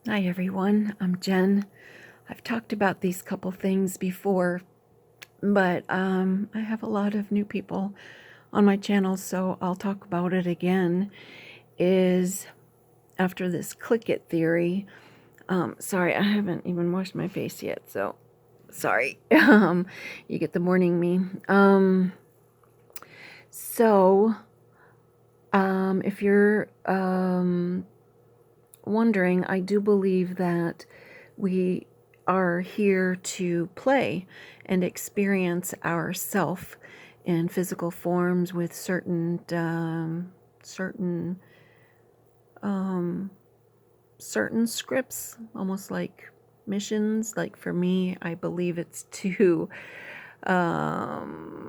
Hi everyone, I'm Jen. I've talked about these couple things before, but I have a lot of new people on my channel, so I'll talk about it again. Is after this click it theory. Sorry, I haven't even washed my face yet, so sorry. You get the morning me. If you're wondering, I do believe that we are here to play and experience ourself in physical forms with certain scripts, almost like missions. Like for me, I believe it's to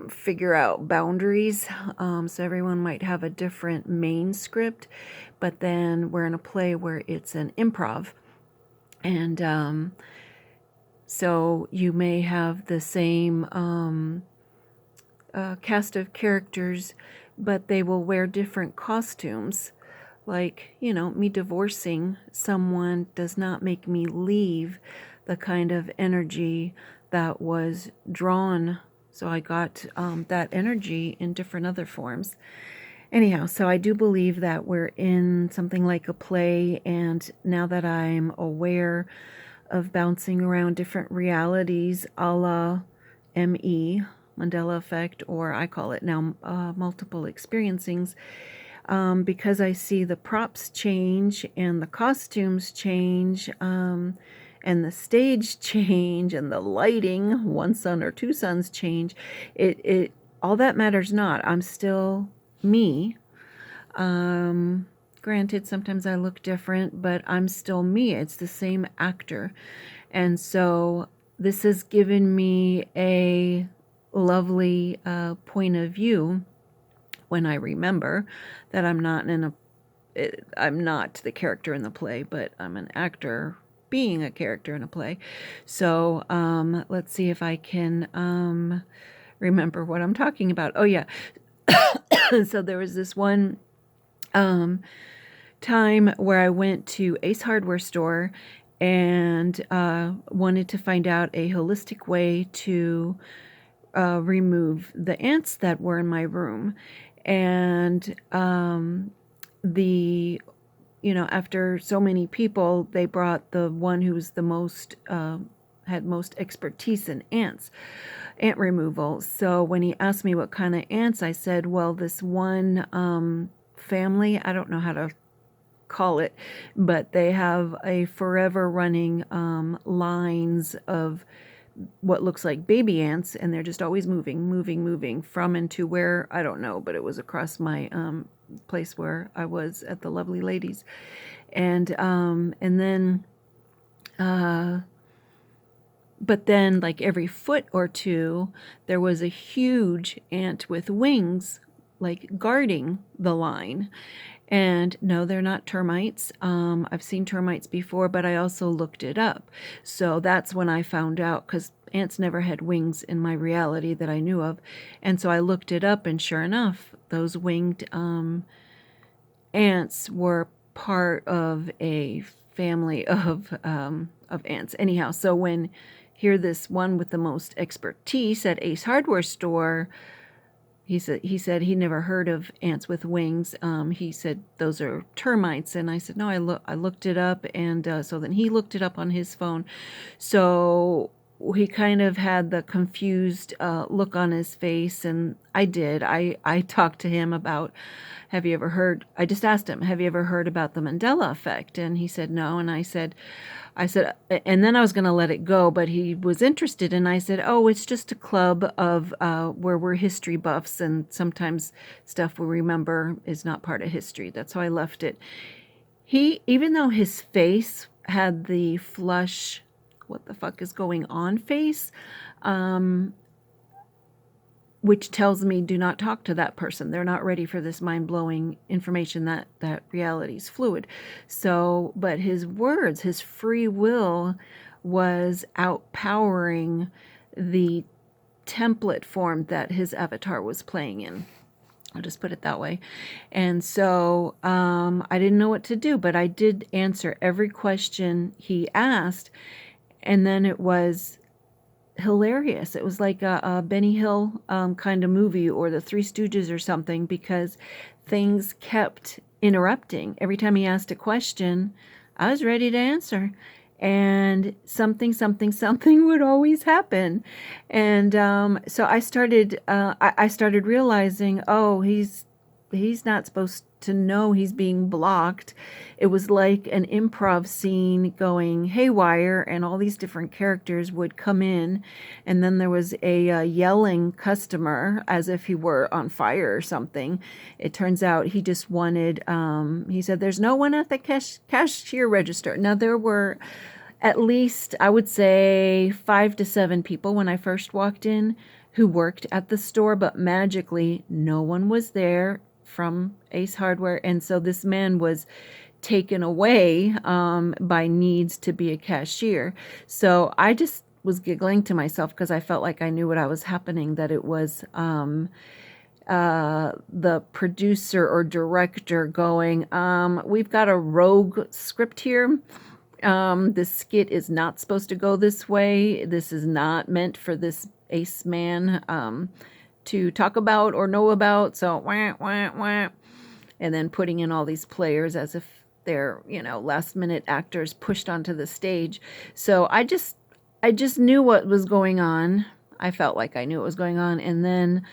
figure out boundaries. So everyone might have a different main script, but then we're in a play where it's an improv. And so you may have the same cast of characters, but they will wear different costumes. Like, me divorcing someone does not make me leave the kind of energy that was drawn. So I got that energy in different other forms. Anyhow, so I do believe that we're in something like a play, and now that I'm aware of bouncing around different realities, a la ME, Mandela Effect, or I call it now multiple experiencings, because I see the props change and the costumes change, and the stage change and the lighting, one sun or two suns change. It all that matters not. I'm still me. Granted, sometimes I look different, but I'm still me. It's the same actor. And so this has given me a lovely point of view when I remember that I'm not the character in the play, but I'm an actor being a character in a play. So let's see if I can remember what I'm talking about. Oh yeah. So there was this one time where I went to Ace Hardware store and wanted to find out a holistic way to remove the ants that were in my room. And after so many people, they brought the one who was the most had most expertise in ant removal. So when he asked me what kind of ants, I said, well, this one family, I don't know how to call it, but they have a forever running lines of what looks like baby ants, and they're just always moving from and to where, I don't know, but it was across my place where I was at the Lovely Ladies. And then but then like every foot or two there was a huge ant with wings, like guarding the line. And no, they're not termites. I've seen termites before, but I also looked it up. So that's when I found out, because ants never had wings in my reality that I knew of. And so I looked it up, and sure enough, those winged ants were part of a family of ants. Anyhow, so when here this one with the most expertise at Ace Hardware store, he said he never heard of ants with wings. He said those are termites, and I said no. I looked it up, and so then he looked it up on his phone. So he kind of had the confused look on his face, and I did. I talked to him about, have you ever heard? I just asked him, have you ever heard about the Mandela effect? And he said no, and I said, and then I was going to let it go, but he was interested, and I said, oh, it's just a club of where we're history buffs, and sometimes stuff we remember is not part of history. That's how I left it. Even though his face had the flush, what the fuck is going on face, which tells me do not talk to that person. They're not ready for this mind-blowing information that reality is fluid. So, but his words, his free will was outpowering the template form that his avatar was playing in. I'll just put it that way. And so I didn't know what to do, but I did answer every question he asked. And then it was hilarious. It was like a Benny Hill kind of movie, or the Three Stooges or something, because things kept interrupting. Every time he asked a question, I was ready to answer. And something would always happen. And so I started realizing, oh, he's not supposed to know he's being blocked. It was like an improv scene going haywire, and all these different characters would come in, and then there was a yelling customer as if he were on fire or something. It turns out he just wanted, he said, there's no one at the cashier register. Now, there were at least, I would say, 5 to 7 people when I first walked in who worked at the store, but magically no one was there from Ace Hardware. And so this man was taken away by needs to be a cashier. So I just was giggling to myself because I felt like I knew what was happening, that it was the producer or director going, we've got a rogue script here. This skit is not supposed to go this way. This is not meant for this ace man to talk about or know about. So, wah, wah, wah. And then putting in all these players as if they're, last minute actors pushed onto the stage. So I just knew what was going on. I felt like I knew what was going on. And then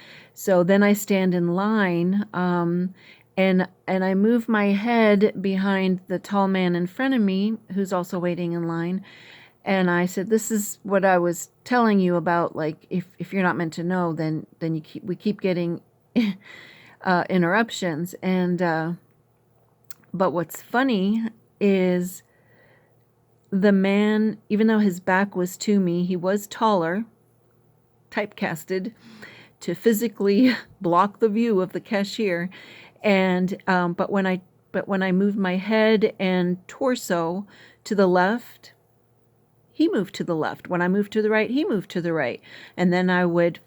I stand in line, and I move my head behind the tall man in front of me, who's also waiting in line. And I said, this is what I was telling you about. Like, if you're not meant to know, then we keep getting interruptions. And but what's funny is the man, even though his back was to me, he was taller, typecasted to physically block the view of the cashier. And but when I moved my head and torso to the left, he moved to the left. When I moved to the right, he moved to the right. And then I would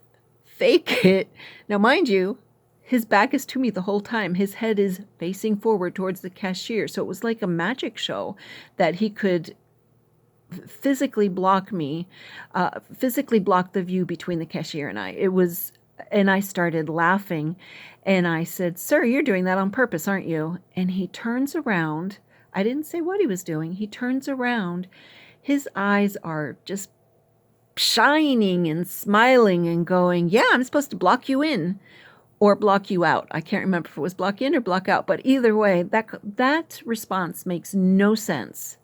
fake it. Now, mind you, his back is to me the whole time. His head is facing forward towards the cashier. So it was like a magic show that he could physically block me, physically block the view between the cashier and I. And I started laughing. And I said, sir, you're doing that on purpose, aren't you? And he turns around. I didn't say what he was doing. He turns around. His eyes are just shining and smiling and going, yeah, I'm supposed to block you in or block you out. I can't remember if it was block in or block out, but either way, that response makes no sense,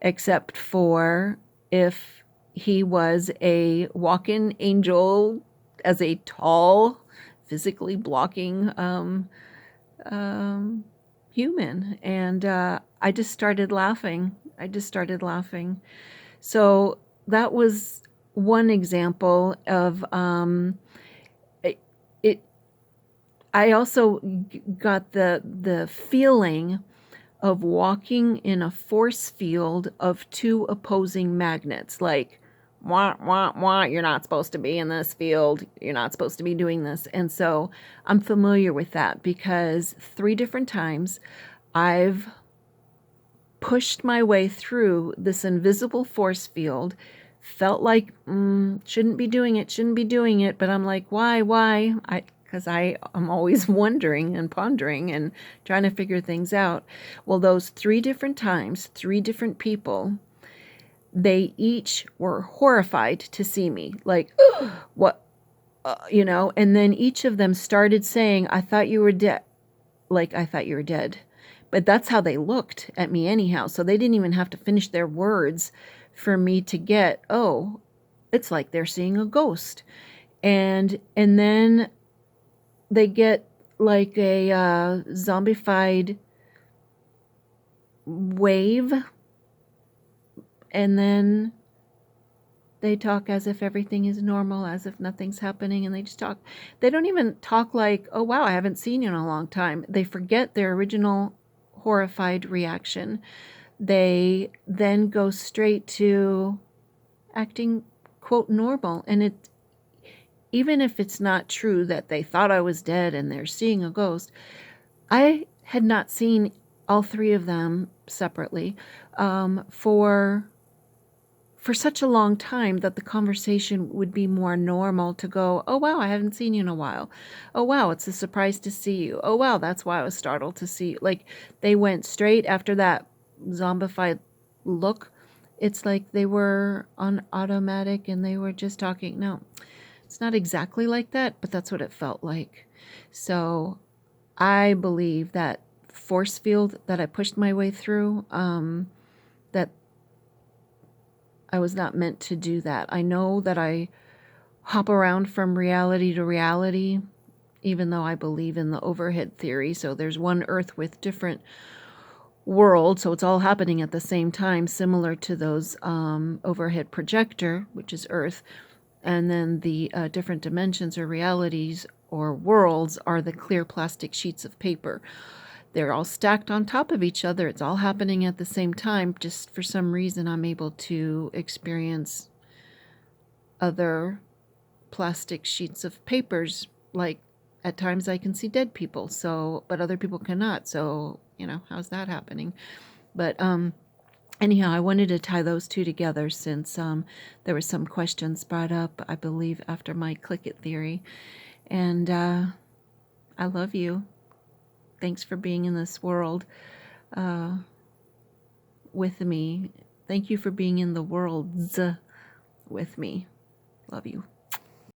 except for if he was a walk-in angel as a tall, physically blocking human. And I just started laughing. So that was one example of it. I also got the feeling of walking in a force field of two opposing magnets, like, wah, wah, wah, you're not supposed to be in this field, you're not supposed to be doing this. And so I'm familiar with that because 3 different times I've pushed my way through this invisible force field, felt like, shouldn't be doing it, but I'm like, why? Because I am always wondering and pondering and trying to figure things out. Well, those 3 different times, 3 different people, they each were horrified to see me. Like, what, and then each of them started saying, I thought you were dead. Like, I thought you were dead. But that's how they looked at me anyhow. So they didn't even have to finish their words for me to get, oh, it's like they're seeing a ghost. And then they get like a zombified wave, and then they talk as if everything is normal, as if nothing's happening, and they just talk. They don't even talk like, oh, wow, I haven't seen you in a long time. They forget their original horrified reaction. They then go straight to acting, quote, normal. And even if it's not true that they thought I was dead and they're seeing a ghost, I had not seen all three of them separately for such a long time that the conversation would be more normal to go, oh, wow, I haven't seen you in a while. Oh, wow, it's a surprise to see you. Oh, wow, that's why I was startled to see you. Like, they went straight after that zombified look. It's like they were on automatic and they were just talking. No, it's not exactly like that, but that's what it felt like. So I believe that force field that I pushed my way through, that I was not meant to do that. I know that I hop around from reality to reality, even though I believe in the overhead theory. So there's one Earth with different worlds, so it's all happening at the same time, similar to those overhead projector, which is Earth. And then the different dimensions or realities or worlds are the clear plastic sheets of paper. They're all stacked on top of each other. It's all happening at the same time. Just for some reason, I'm able to experience other plastic sheets of papers. Like at times I can see dead people, so, but other people cannot. So, how's that happening? But anyhow, I wanted to tie those two together since there were some questions brought up, I believe, after my click it theory. And I love you. Thanks for being in this world with me. Thank you for being in the worlds with me. Love you.